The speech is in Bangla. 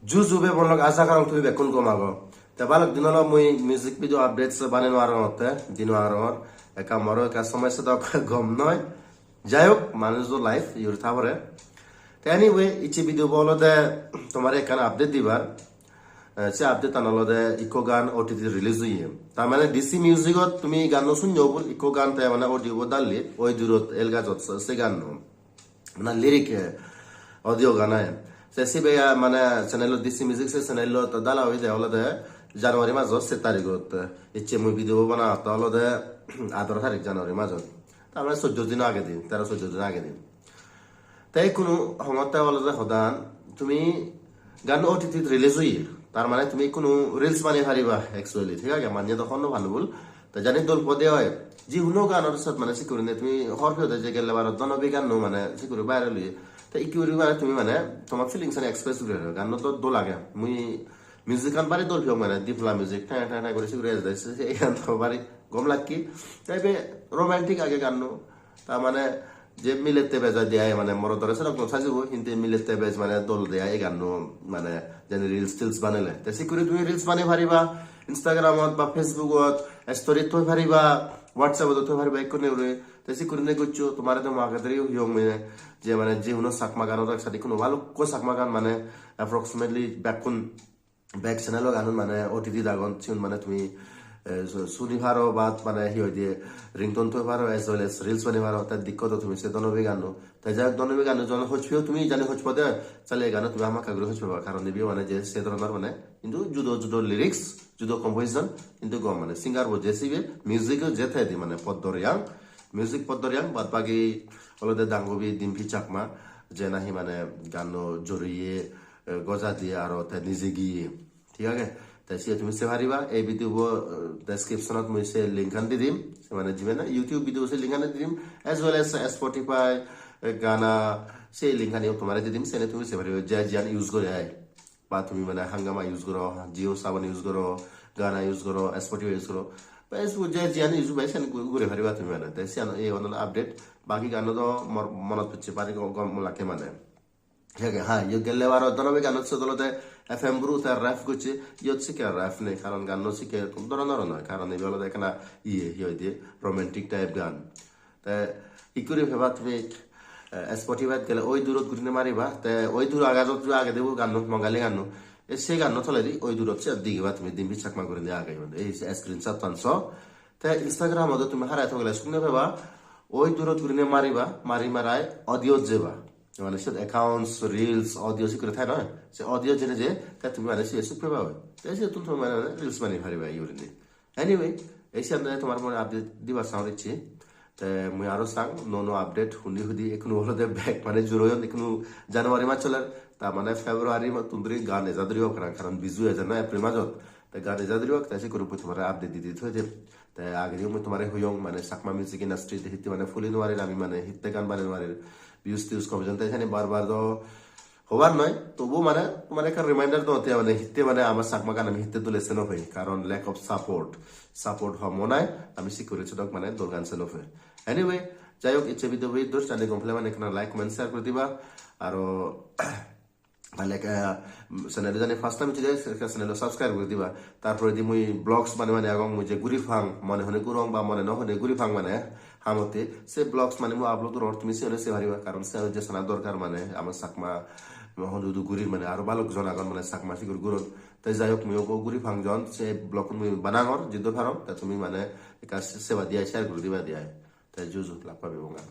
Juzube bonlok asa karang tu be kun ko mago. Te balak dinalo mui music video updates বানানো আর মতে দিনো আর একা মরো একা সমস্যা তো গম নয় যাই হোক মানুষের লাইফ ইউর থাপরে তো এনিওয়ে ইচ্ছে ভিডিও বলো দে তোমার এখানে আপডেট দিবার সে আপডেট আনলো দে ইকো গান ওটিটি রিলিজ হইয়ে তার মানে ডিসি মিউজিকত তুমি গান শুনছো বল ইকো গান তাই মানে অডিও দালি ওই দূরত এলগাজত সে গান মানে লিরিক অডিও গানায় সে বেয়া মানে চ্যানেল ডিসি মিউজিক সে চ্যানেল তো দালা হই দে হলো দে জানুয়ারি মাঝত 7 তারিখত ইচ্ছে মুই ভিডিও বানা হলো দে 18 তারিখ জানুয়ারি মাঝত তার মানে 14 দিন আগে দিন 13-14 দিন আগে দিন তাই কোনো সময়তে হলো যে সদান তুমি গান ওটিটি রিলিজ হই তার মানে তুমি কোনো রিলস বানিয়ে পারিবা অ্যাকচুয়ালি ঠিক আছে মানে তখন ভালো বল তা জানি দল পদে হয় যে হুনো গানের সাথে মানে সিকিউরি নে তুমি হরফে যে গেলে বার দনবি গান মানে সিকিউরি বাইরে লই তা ইকিউরি মানে তুমি মানে তোমার ফিলিংস এন্ড এক্সপ্রেস করে গান তো দোল লাগে মুই মিউজিক গান বাড়ি দল মানে ডিপলা মিউজিক টা টা করে সিকিউরি যাইছে এই গান তো বাড়ি গম লাগকি তাইবে রোমান্টিক আগে গান তা মানে যে মিলেতে বেজা দিয়া মানে মর ধরে সেরকম সাজিব কিন্তু মিলেতে বেজ মানে দল দেয়া এই গান মানে যেন রিলস টিলস বানালে তা সিকিউরি তুমি রিলস বানিয়ে পারিবা ইনস্টাগ্রামত বা ফেসবুকত স্টোরি থই পারিবা হোয়াটসঅ্যাপত থই পারিবা একনে উরে তা সিকিউরি নে গচ্ছো তোমার তো মাগাদরি হিয়ং মানে যে মানে যে হুনো সাকমা গানত একসাথে কোনো ভালো কো সাকমা গান মানে অ্যাপ্রক্সিমেটলি ব্যাক চ্যানেল গান মানে ওটিটি দাগন চিন মানে তুমি শুনি পারো বা মানে হি হয়ে দিয়ে রিংটোন থই পারো এজ ওয়েল এজ রিলস বানিয়ে পারো তার দিক্কত তুমি সে দনবি গান তাই যাই দনবি গান যখন হচ্ছেও তুমি জানি হচ্ছে পদে চালে এই গান তুমি আমাকে আগ্রহ হচ্ছে কারণ নিবি মানে যে সে ধরনের মানে কিন্তু জুদো জুদো লিরিক্স জুদো কম্পোজিশন কিন্তু গম মানে সিঙ্গার বো জেসিবে মিউজিকও যেতে দি মানে পদ্মরিয়াং মিউজিক পদ্মরিয়াং বাদ বাকি হলদে দাঙ্গবি ডিম্পি চাকমা যে নাহি মানে গান জড়িয়ে গজা দিয়ে আর তাই নিজে গিয়ে ঠিক আছে তাই সে তুমি সে পারিবা এই ভিডিও ডেসক্রিপশনত মই সে লিংক আন দি দিম মানে যিমে না ইউটিউব ভিডিও সে লিংক আন দি দিম এজ ওয়েল এজ স্পটিফাই গানা সে লিংক আনিও তোমার দি দিম সেনে তুমি সে পারিবা যে জিয়ান ইউজ করে আই বা তুমি মানে হাঙ্গামা ইউজ করো জিও সাবন ইউজ করো গানা ইউজ করো স্পটিফাই ইউজ করো বেশ যে জিয়ান ইউজ বাই সেন ঘুরে পারিবা তুমি মানে তাই সে এই অনল আপডেট বাকি গান তো মনত হচ্ছে পারি গম লাগে মানে হ্যাঁ ইয়ে গেলে আর দনবে গান হচ্ছে দলতে এফএম ব্রু তার র্যাপ করছে ইয়ে শিখে র্যাপ নেই কারণ গান শিখে ধরনের নয় কারণ এই বলো দেখে না ইয়ে দিয়ে রোমান্টিক টাইপ গান তা ই করে ভেবা তুমি স্পটিফাই গেলে ওই দূরত ঘুরিনে মারিবা তে ওই দূর আগে দেবো গান মঙ্গালি গান সেই গান থলে দি ওই দূরত দিগবা তুমি দিন চাকমা করে দিয়ে আগে এই স্ক্রিনশট টানছ তা ইনস্টাগ্রাম তুমি হারাই থাকলে শুনে ভেবা ওই দূরত ঘুরিনে মারিবা মারায় অডিও যেবা মানে সে অ্যাকাউন্টস রিলস অডিও সিকিউরি থাকে নয় সে অডিও জেনে যে তা তুমি মানে সে সুখ পাবা তাই সে তুমি মানে রিলস বানিয়ে পারিবা ইউরিনে এনিওয়ে এই সে তোমার মনে আপডেট দিবার চাও দিচ্ছি তে মুই আরো চাং নো আপডেট হুদি এখনো হলো ব্যাক মানে জুরোয়ন এখনো জানুয়ারি মাস চলার তা মানে ফেব্রুয়ারি তুন্দরি গান এজাদরিও কারণ বিজু এজান না এপ্রিল মাসত তাই গান এজাদরিও তাই সে করে তোমার আপডেট দিতে হয়ে যে তাই আগেও মই তোমার হইয়ং মানে সাকমা মিউজিক ইন্ডাস্ট্রিতে হিতে মানে ফুলি নোয়ারের আমি মানে হিতে গান বানিয়ে নোয়ারের ভিউজ টিউজ কমিশন তাই এখানে বারবার তো হবার নয় তবু মানে তোমার একটা রিমাইন্ডার তো হতে মানে হিতে মানে আমার সাকমা গান আমি হিতে তুলে সেনো হই কারণ ল্যাক অফ সাপোর্ট হওয়া মনায় আমি সিকিউরিটি ডক মানে দোল গান সেনো হই এনিওয়ে যাই হোক ইচ্ছে ভিডিও বই দোষ জানি কমপ্লে মানে এখানে লাইক কমেন্ট শেয়ার করে দিবা আর মানে চ্যানেল জানি ফার্স্ট টাইম চিলে চ্যানেল সাবস্ক্রাইব করে দিবা তারপরে দি মুই ব্লগস মানে মানে আগং মুই যে গুরি ফাং মনে হনে গুরং বা মনে নহনে গুরি ফাং মানে হামতে সে ব্লগস মানে মু আপলোড করো তুমি সে পারিবা কারণ সে যে সানা দরকার মানে আমার সাকমা হদুদু গুরির মানে আরো ভালো জনাগণ মানে সাকমা সিগুর গুরন তাই যাই হোক মুইও গুরি ফাং জন সে ব্লগ মুই বানাঙর জিদ্দ ফারম তা তুমি মানে সেবা দিয়া শেয়ার করে দিবা দিয়া তাই জুজু লাভ পাবে বঙ্গা